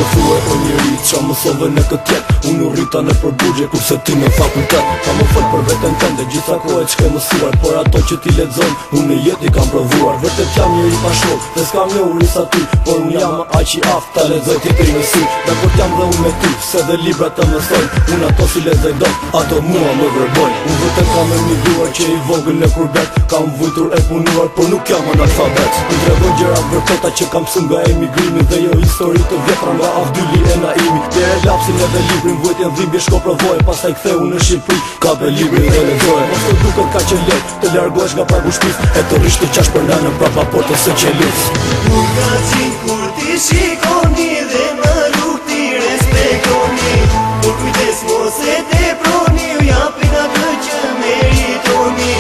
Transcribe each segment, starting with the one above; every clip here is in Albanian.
Më thue o njeri qa më thove në këtë jet, unë u rrita në përburgje kurse ti në fakultet. Pa më fol për vetën tënde, gjitha kohë që ke mësuar, por ato që ti lexon, unë jet i kam provuar. Vërtet jam njeri pa shkollë, dhe s'kam një uris aty, por unë jam aq i aftë ta lexoj ti kri në sy. Dakord jam dhe unë me ty, se dhe libra të mësoj, unë ato si lexoj do, ato mua më vërboj. Unë vërtet kam emigruar që i vogël në kurbet, kam vujtur e punuar, por nuk jam analfabet. Unë tregon gjëra vërteta që kam mësuar nga emigrimi, dhe jo histori të vjetra nga Avdyli e Naimi. Dere lapsin edhe librin vujtjen dhimbje shko provoje, pastaj ktheu në Shqipëri, kape librin dhe lexoje. Mos të duket ka që lek, të largohesh nga pragu shtëpisë, e të rish të qash për nanën prapa portës së qelis. Kur ka qenë kur ti shikoni dhe më rrugë ti respektoni, por kujdes mos e teproni, ju japin atë që meritoni.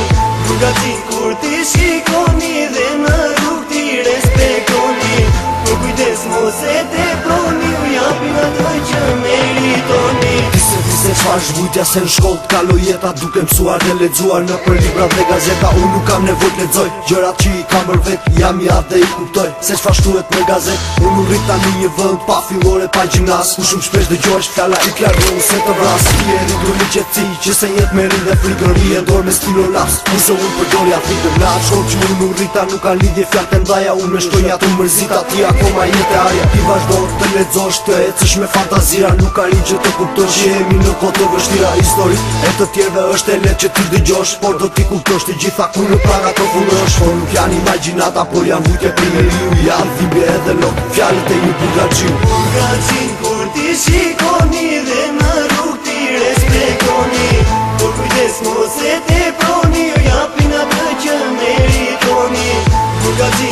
Kur ka qenë kur ti shikoni dhe më rrugë ti respektoni, por kujdes mos e teproni, ju japin atë që meritoni. Se çfarë zhvujtja se në shkollë t'kaloj jeta, duke mësuar dhe lexuar në për libra dhe gazeta. Unë nuk kam nevojë t'lexoj gjërat që i kam për vet, jam i atë dhe i kuptoj se çfarë shkruhet në gazet. Unë u rrit tani një vend pa fillore pa gjimnaz, ku shumë shpesh dëgjohesh fjala i klargon se të vras. Ti e rritur në qetësi që se jetë me rinë dhe frikën, ri e dorë me stilor laps, kurse unë përdorja frikën. Në atë shkollë që unë u rrita nuk ka lidhje fjalë të ndaja, unë me shtonja të mërzita, ti akoma jetë aja. Ti vazhdo të lexosh, të ecësh me fantazira, nuk ka rinj që të kuptosh që jemi në kohë të vështira. Historit e të tjerëve është e lehtë që ti dëgjosh, por do t'i kuptosh të gjitha kur në praga të fundosh. Por nuk janë imagjinata, por janë vujtje për njeriu, janë dhimbje edhe lot, fjalët e një bugaxhiu. Kur ka qenë kur ti shikoni dhe në rrugë ti respektoni, por kujdes mos e teproni, ju japin atë që meritoni. Kur ka qenë